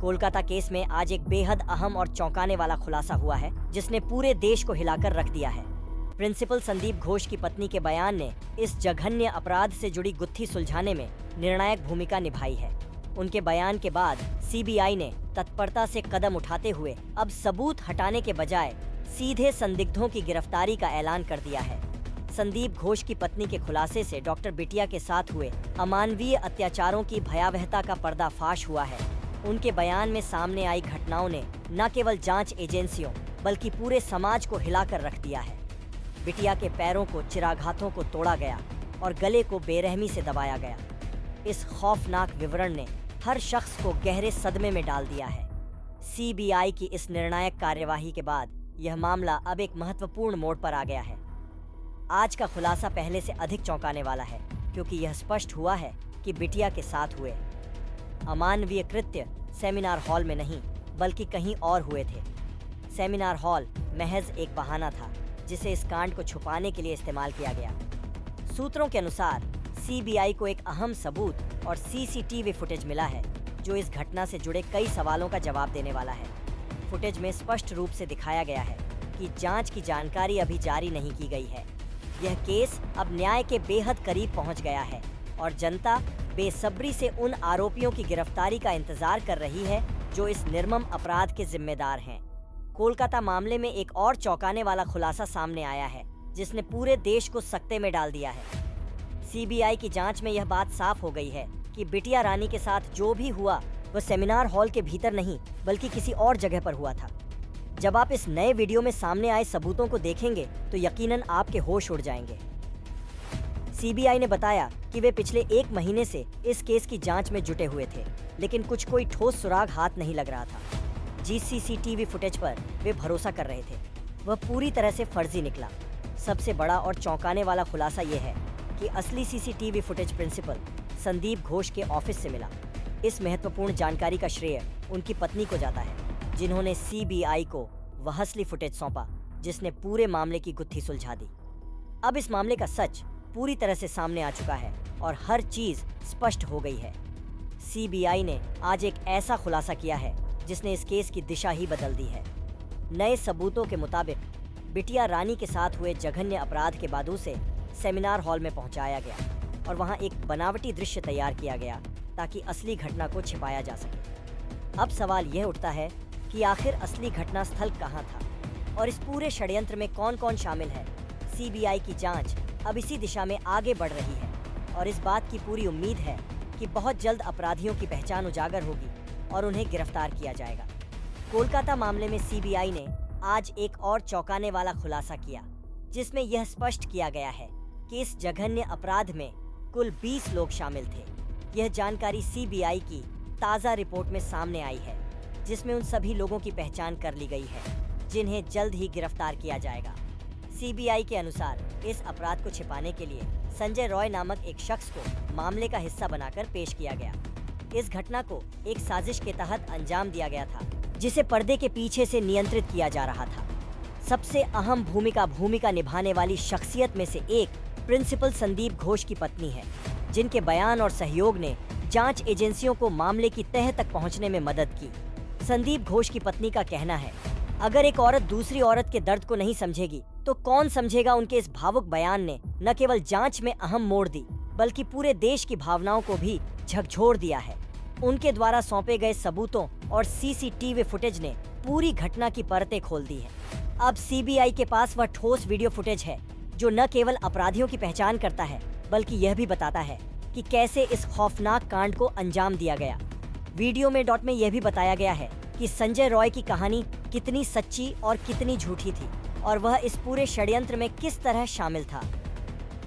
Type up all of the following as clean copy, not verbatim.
Kolkata case में आज एक बेहद अहम और चौंकाने वाला खुलासा हुआ है, जिसने पूरे देश को हिलाकर रख दिया है। प्रिंसिपल संदीप घोष की पत्नी के बयान ने इस जघन्य अपराध से जुड़ी गुत्थी सुलझाने में निर्णायक भूमिका निभाई है। उनके बयान के बाद सीबीआई ने तत्परता से कदम उठाते हुए अब सबूत हटाने के बजाय सीधे संदिग्धों की गिरफ्तारी का ऐलान कर दिया है। संदीप घोष की पत्नी के खुलासे से डॉक्टर बिटिया के साथ हुए अमानवीय अत्याचारों की भयावहता का पर्दाफाश हुआ है। उनके बयान में सामने आई घटनाओं ने न केवल जांच एजेंसियों बल्कि पूरे समाज को हिलाकर रख दिया है। बिटिया के पैरों को चिराघातों को तोड़ा गया और गले को बेरहमी से दबाया गया। इस खौफनाक विवरण ने हर शख्स को गहरे सदमे में डाल दिया है। सीबीआई की इस निर्णायक कार्यवाही के बाद यह मामला अब एक महत्वपूर्ण मोड़ पर आ गया है। आज का खुलासा पहले से अधिक चौंकाने वाला है, क्योंकि यह स्पष्ट हुआ है कि बिटिया के साथ हुए अमानवीय कृत्य सेमिनार हॉल में नहीं बल्कि कहीं और हुए थे। सेमिनार हॉल महज एक बहाना था जिसे इस कांड को छुपाने के लिए इस्तेमाल किया गया। सूत्रों के अनुसार सीबीआई को एक अहम सबूत और सीसीटीवी फुटेज मिला है जो इस घटना से जुड़े कई सवालों का जवाब देने वाला है। फुटेज में स्पष्ट रूप से दिखाया गया है कि जांच की जानकारी अभी जारी नहीं की गई है। यह केस अब न्याय के बेहद करीब पहुंच गया है और जनता बेसब्री से उन आरोपियों की गिरफ्तारी का इंतजार कर रही है जो इस निर्मम अपराध के जिम्मेदार हैं। कोलकाता मामले में एक और चौंकाने वाला खुलासा सामने आया है जिसने पूरे देश को सकते में डाल दिया है। सीबीआई की जांच में यह बात साफ हो गई है कि बिटिया रानी के साथ जो भी हुआ वह सेमिनार हॉल के भीतर नहीं बल्कि किसी और जगह पर हुआ था। जब आप इस नए वीडियो में सामने आए सबूतों को देखेंगे तो यकीनन आपके होश उड़ जाएंगे। सीबीआई ने बताया कि वे पिछले 1 महीने से इस केस की जांच में जुटे हुए थे, लेकिन कोई ठोस सुराग हाथ नहीं लग रहा था। जिस सीसीटीवी फुटेज पर वे भरोसा कर रहे थे वह पूरी तरह से फर्जी निकला। सबसे बड़ा और चौंकाने वाला खुलासा ये है कि असली CCTV footage principal Sandeep Ghosh के ऑफिस से मिला। इस महत्वपूर्ण जानकारी का श्रेय उनकी पत्नी को जाता है, जिन्होंने सीबीआई को वह असली फुटेज सौंपा जिसने पूरे मामले की गुत्थी सुलझा दी। अब इस मामले का सच पूरी तरह से सामने आ चुका है और हर चीज स्पष्ट हो गई है। सीबीआई ने आज एक ऐसा खुलासा किया है जिसने इस केस की दिशा ही बदल दी है। नए सबूतों के मुताबिक बिटिया रानी के साथ हुए जघन्य अपराध के बाद उसे सेमिनार हॉल में पहुंचाया गया और वहां एक बनावटी दृश्य तैयार किया गया ताकि असली घटना को छिपाया जा सके। अब सवाल यह उठता है कि आखिर असली घटना स्थल कहां था और इस पूरे षड्यंत्र में कौन कौन शामिल है। सीबीआई की जांच अब इसी दिशा में आगे बढ़ रही है और इस बात की पूरी उम्मीद है कि बहुत जल्द अपराधियों की पहचान उजागर होगी और उन्हें गिरफ्तार किया जाएगा। कोलकाता मामले में सीबीआई ने आज एक और चौंकाने वाला खुलासा किया, जिसमें यह स्पष्ट किया गया है कि इस जघन्य अपराध में कुल 20 लोग शामिल थे। यह जानकारी सीबीआई की ताज़ा रिपोर्ट में सामने आई है, जिसमें उन सभी लोगों की पहचान कर ली गई है जिन्हें जल्द ही गिरफ्तार किया जाएगा। सीबीआई के अनुसार इस अपराध को छिपाने के लिए संजय रॉय नामक एक शख्स को मामले का हिस्सा बनाकर पेश किया गया। इस घटना को एक साजिश के तहत अंजाम दिया गया था, जिसे पर्दे के पीछे से नियंत्रित किया जा रहा था। सबसे अहम भूमिका निभाने वाली शख्सियत में से एक प्रिंसिपल संदीप घोष की पत्नी है, जिनके बयान और सहयोग ने जांच एजेंसियों को मामले की तह तक पहुंचने में मदद की। संदीप घोष की पत्नी का कहना है, अगर एक औरत दूसरी औरत के दर्द को नहीं समझेगी तो कौन समझेगा। उनके इस भावुक बयान ने न केवल जांच में अहम मोड़ दी बल्कि पूरे देश की भावनाओं को भी झकझोर दिया है। उनके द्वारा सौंपे गए सबूतों और सीसीटीवी फुटेज ने पूरी घटना की परतें खोल दी है। अब सीबीआई के पास वह ठोस वीडियो फुटेज है जो न केवल अपराधियों की पहचान करता है बल्कि यह भी बताता है कि कैसे इस खौफनाक कांड को अंजाम दिया गया। वीडियो में यह भी बताया गया है कि संजय रॉय की कहानी कितनी सच्ची और कितनी झूठी थी और वह इस पूरे षड्यंत्र में किस तरह शामिल था।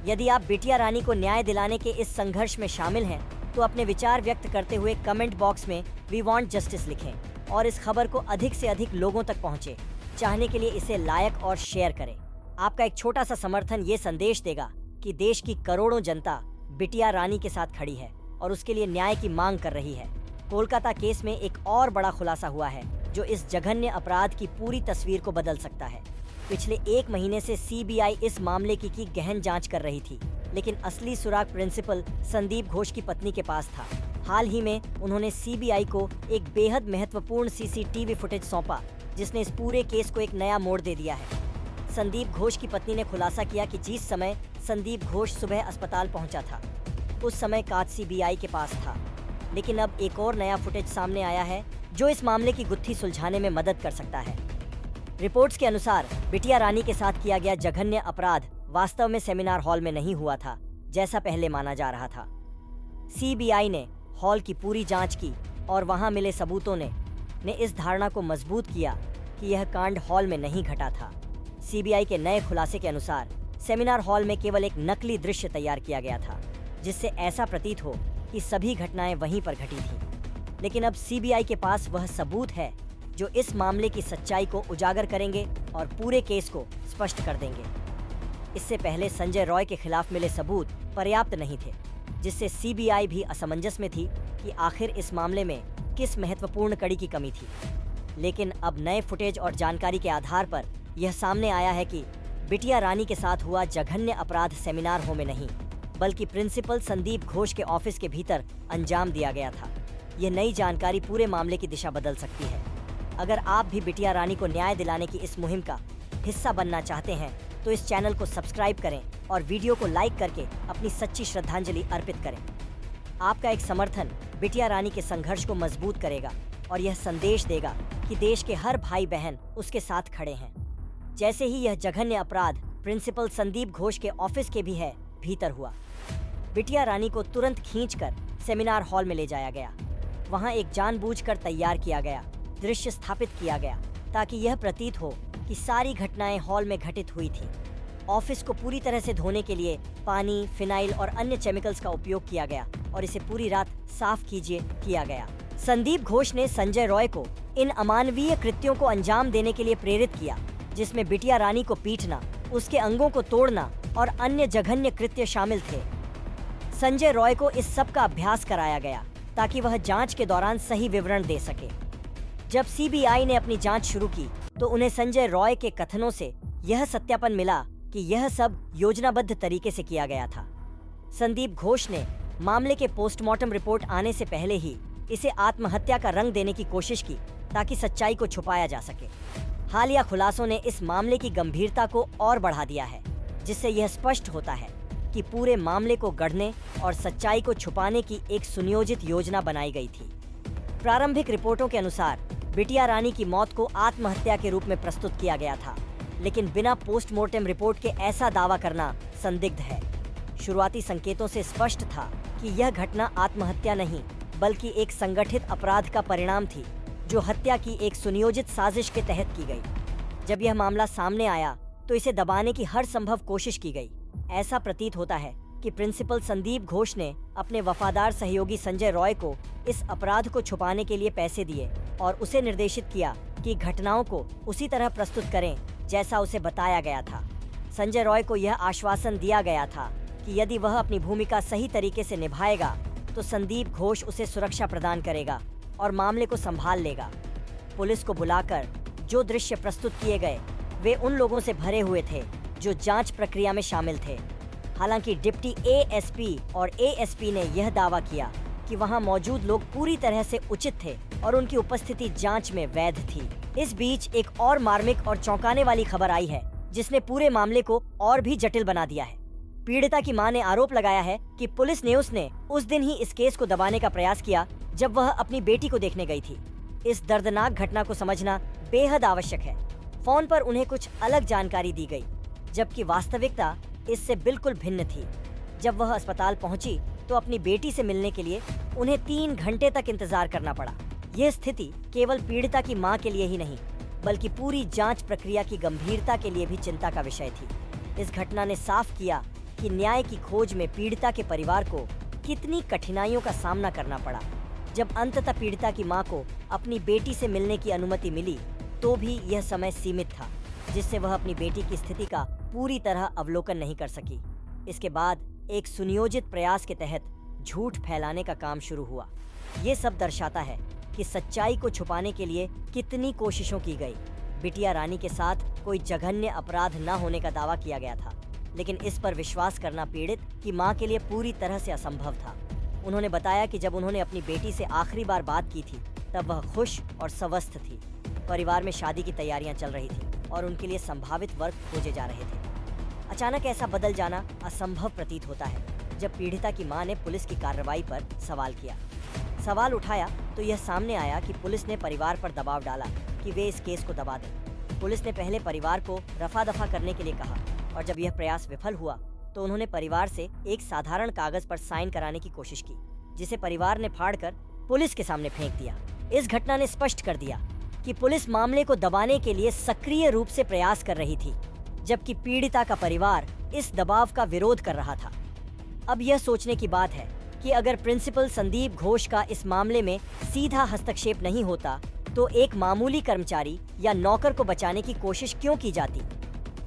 यदि आप बिटिया रानी को न्याय दिलाने के इस संघर्ष में शामिल हैं तो अपने विचार व्यक्त करते हुए कमेंट बॉक्स में वी वांट जस्टिस लिखें और इस खबर को अधिक से अधिक लोगों तक पहुंचे चाहने के लिए इसे लाइक और शेयर करें। आपका एक छोटा सा समर्थन ये संदेश देगा कि देश की करोड़ों जनता बिटिया रानी के साथ खड़ी है और उसके लिए न्याय की मांग कर रही है। कोलकाता केस में एक और बड़ा खुलासा हुआ है जो इस जघन्य अपराध की पूरी तस्वीर को बदल सकता है। पिछले 1 महीने से सीबीआई इस मामले की गहन जांच कर रही थी, लेकिन असली सुराग प्रिंसिपल संदीप घोष की पत्नी के पास था। हाल ही में उन्होंने सीबीआई को एक बेहद महत्वपूर्ण सीसीटीवी फुटेज सौंपा, जिसने इस पूरे केस को एक नया मोड़ दे दिया है। संदीप घोष की पत्नी ने खुलासा किया कि जिस समय संदीप घोष सुबह अस्पताल पहुंचा था, उस समय कांच सीबीआई के पास था। लेकिन अब एक और नया फुटेज सामने आया है जो इस मामले की गुत्थी सुलझाने में मदद कर सकता है। रिपोर्ट्स के अनुसार बिटिया रानी के साथ किया गया जघन्य अपराध वास्तव में सेमिनार हॉल में नहीं हुआ था, जैसा पहले माना जा रहा था। सीबीआई ने हॉल की पूरी जांच की और वहां मिले सबूतों ने इस धारणा को मजबूत किया कि यह कांड हॉल में नहीं घटा था। सीबीआई के नए खुलासे के अनुसार सेमिनार हॉल में केवल एक नकली दृश्य तैयार किया गया था, जिससे ऐसा प्रतीत हो कि सभी घटनाएं वहीं पर घटी थीं। लेकिन अब सीबीआई के पास वह सबूत है जो इस मामले की सच्चाई को उजागर करेंगे और पूरे केस को स्पष्ट कर देंगे। इससे पहले संजय रॉय के खिलाफ मिले सबूत पर्याप्त नहीं थे, जिससे सीबीआई भी असमंजस में थी कि आखिर इस मामले में किस महत्वपूर्ण कड़ी की कमी थी। लेकिन अब नए फुटेज और जानकारी के आधार पर यह सामने आया है कि बिटिया रानी के साथ हुआ जघन्य अपराध सेमिनार हॉल में नहीं, बल्कि प्रिंसिपल संदीप घोष के ऑफिस के भीतर अंजाम दिया गया था। यह नई जानकारी पूरे मामले की दिशा बदल सकती है। अगर आप भी बिटिया रानी को न्याय दिलाने की इस मुहिम का हिस्सा बनना चाहते हैं तो इस चैनल को सब्सक्राइब करें और वीडियो को लाइक करके अपनी सच्ची श्रद्धांजलि अर्पित करें। आपका एक समर्थन बिटिया रानी के संघर्ष को मजबूत करेगा और यह संदेश देगा कि देश के हर भाई बहन उसके साथ खड़े हैं। जैसे ही यह जघन्य अपराध प्रिंसिपल संदीप घोष के ऑफिस के भी है भीतर हुआ, बिटिया रानी को तुरंत खींचकर सेमिनार हॉल में ले जाया गया। वहां एक जानबूझकर तैयार किया गया दृश्य स्थापित किया गया ताकि यह प्रतीत हो कि सारी घटनाएं हॉल में घटित हुई थी। ऑफिस को पूरी तरह से धोने के लिए पानी, फिनाइल और अन्य केमिकल्स का उपयोग किया गया और इसे पूरी रात साफ किया गया। संदीप घोष ने संजय रॉय को इन अमानवीय कृत्यों को अंजाम देने के लिए प्रेरित किया, जिसमें बिटिया रानी को पीटना, उसके अंगों को तोड़ना और अन्य जघन्य कृत्य शामिल थे। संजय रॉय को इस सब का अभ्यास कराया गया ताकि वह जांच के दौरान सही विवरण दे सके। जब सीबीआई ने अपनी जांच शुरू की तो उन्हें संजय रॉय के कथनों से यह सत्यापन मिला कि यह सब योजनाबद्ध तरीके से किया गया था। संदीप घोष ने मामले के पोस्टमार्टम रिपोर्ट आने से पहले ही इसे आत्महत्या का रंग देने की कोशिश की ताकि सच्चाई को छुपाया जा सके। हालिया खुलासों ने इस मामले की गंभीरता को और बढ़ा दिया है, जिससे यह स्पष्ट होता है कि पूरे मामले को गढ़ने और सच्चाई को छुपाने की एक सुनियोजित योजना बनाई गई थी। प्रारंभिक रिपोर्टों के अनुसार बिटिया रानी की मौत को आत्महत्या के रूप में प्रस्तुत किया गया था, लेकिन बिना पोस्टमार्टम रिपोर्ट के ऐसा दावा करना संदिग्ध है। शुरुआती संकेतों से स्पष्ट था कि यह घटना आत्महत्या नहीं, बल्कि एक संगठित अपराध का परिणाम थी, जो हत्या की एक सुनियोजित साजिश के तहत की गई। जब यह मामला सामने आया तो इसे दबाने की हर संभव कोशिश की गई। ऐसा प्रतीत होता है कि प्रिंसिपल संदीप घोष ने अपने वफादार सहयोगी संजय रॉय को इस अपराध को छुपाने के लिए पैसे दिए और उसे निर्देशित किया कि घटनाओं को उसी तरह प्रस्तुत करें जैसा उसे बताया गया था। संजय रॉय को यह आश्वासन दिया गया था कि यदि वह अपनी भूमिका सही तरीके से निभाएगा तो संदीप घोष उसे सुरक्षा प्रदान करेगा और मामले को संभाल लेगा। पुलिस को बुलाकर जो दृश्य प्रस्तुत किए गए वे उन लोगों से भरे हुए थे जो जांच प्रक्रिया में शामिल थे। हालांकि डिप्टी एएसपी और एएसपी ने यह दावा किया कि वहां मौजूद लोग पूरी तरह से उचित थे और उनकी उपस्थिति जांच में वैध थी। इस बीच एक और मार्मिक और चौंकाने वाली खबर आई है, जिसने पूरे मामले को और भी जटिल बना दिया है। पीड़िता की मां ने आरोप लगाया है कि पुलिस ने उस दिन ही इस केस को दबाने का प्रयास किया जब वह अपनी बेटी को देखने गई थी। इस दर्दनाक घटना को समझना बेहद आवश्यक है। फोन पर उन्हें कुछ अलग जानकारी दी गई, जबकि वास्तविकता इससे बिल्कुल भिन्न थी। जब वह अस्पताल पहुंची तो अपनी बेटी से मिलने के लिए उन्हें 3 घंटे तक इंतजार करना पड़ा। यह स्थिति केवल पीड़िता की मां के लिए ही नहीं, बल्कि पूरी जांच प्रक्रिया की गंभीरता के लिए भी चिंता का विषय थी। इस घटना ने साफ किया कि न्याय की खोज में पीड़िता के परिवार को कितनी कठिनाइयों का सामना करना पड़ा। जब अंततः पीड़िता की मां को अपनी बेटी से मिलने की अनुमति मिली तो भी यह समय सीमित था, जिससे वह अपनी बेटी की स्थिति का पूरी तरह अवलोकन नहीं कर सकी। इसके बाद एक सुनियोजित प्रयास के तहत झूठ फैलाने का काम शुरू हुआ। ये सब दर्शाता है कि सच्चाई को छुपाने के लिए कितनी कोशिशों की गई। बिटिया रानी के साथ कोई जघन्य अपराध न होने का दावा किया गया था, लेकिन इस पर विश्वास करना पीड़ित की मां के लिए पूरी तरह से असंभव था। उन्होंने बताया कि जब उन्होंने अपनी बेटी से आखिरी बार बात की थी तब वह खुश और स्वस्थ थी। परिवार में शादी की तैयारियां चल रही थी और उनके लिए संभावित वर्क खोजे जा रहे थे। अचानक ऐसा बदल जाना असंभव प्रतीत होता है। जब पीड़िता की मां ने पुलिस की कार्रवाई पर सवाल किया, सवाल उठाया तो यह सामने आया कि पुलिस ने परिवार पर दबाव डाला कि वे इस केस को दबा दें। पुलिस ने पहले परिवार को रफा दफा करने के लिए कहा और जब यह प्रयास विफल हुआ तो उन्होंने परिवार से एक साधारण कागज पर साइन कराने की कोशिश की, जिसे परिवार ने फाड़कर पुलिस के सामने फेंक दिया। इस घटना ने स्पष्ट कर दिया कि पुलिस मामले को दबाने के लिए सक्रिय रूप से प्रयास कर रही थी, जबकि पीड़िता का परिवार इस दबाव का विरोध कर रहा था। अब यह सोचने की बात है कि अगर प्रिंसिपल संदीप घोष का इस मामले में सीधा हस्तक्षेप नहीं होता तो एक मामूली कर्मचारी या नौकर को बचाने की कोशिश क्यों की जाती।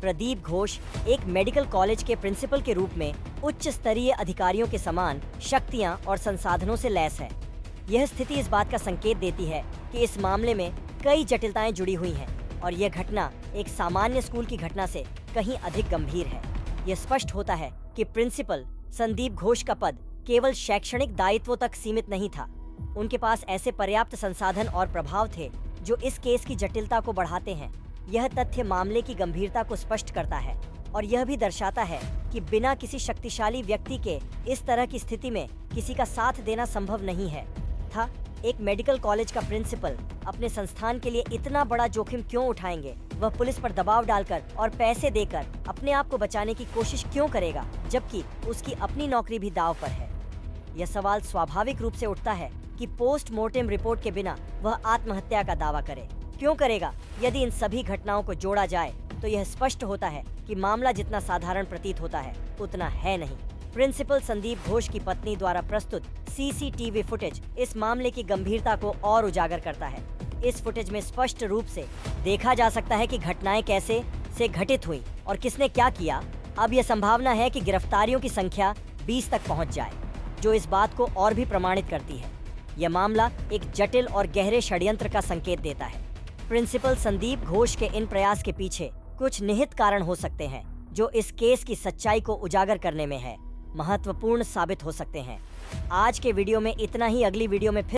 प्रदीप घोष एक मेडिकल कॉलेज के प्रिंसिपल के रूप में उच्च स्तरीय अधिकारियों के समान शक्तियां और संसाधनों से लैस है। यह स्थिति इस बात का संकेत देती है कि इस मामले में कई जटिलताएं जुड़ी हुई हैं और यह घटना एक सामान्य स्कूल की घटना से कहीं अधिक गंभीर है। यह स्पष्ट होता है कि प्रिंसिपल संदीप घोष का पद केवल शैक्षणिक दायित्वों तक सीमित नहीं था। उनके पास ऐसे पर्याप्त संसाधन और प्रभाव थे जो इस केस की जटिलता को बढ़ाते हैं। यह तथ्य मामले की गंभीरता को स्पष्ट करता है और यह भी दर्शाता है कि बिना किसी शक्तिशाली व्यक्ति के इस तरह की स्थिति में किसी का साथ देना संभव नहीं है था। एक मेडिकल कॉलेज का प्रिंसिपल अपने संस्थान के लिए इतना बड़ा जोखिम क्यों उठाएंगे? वह पुलिस पर दबाव डालकर और पैसे देकर अपने आप को बचाने की कोशिश क्यों करेगा, जबकि उसकी अपनी नौकरी भी दांव पर है? यह सवाल स्वाभाविक रूप से उठता है कि पोस्टमार्टम रिपोर्ट के बिना वह आत्महत्या का दावा करे। क्यों करेगा? यदि इन सभी घटनाओं को जोड़ा जाए तो यह स्पष्ट होता है कि मामला जितना साधारण प्रतीत होता है उतना है नहीं। प्रिंसिपल संदीप घोष की पत्नी द्वारा प्रस्तुत सीसीटीवी फुटेज इस मामले की गंभीरता को और उजागर करता है। इस फुटेज में स्पष्ट रूप से देखा जा सकता है कि घटनाएं कैसे से घटित हुई और किसने क्या किया। अब यह संभावना है कि गिरफ्तारियों की संख्या 20 तक पहुंच जाए, जो इस बात को और भी प्रमाणित करती है। यह मामला एक जटिल और गहरे षड्यंत्र का संकेत देता है। प्रिंसिपल संदीप घोष के इन प्रयास के पीछे कुछ निहित कारण हो सकते हैं जो इस केस की सच्चाई को उजागर करने में महत्वपूर्ण साबित हो सकते हैं। आज के वीडियो में इतना ही। अगली वीडियो में फिर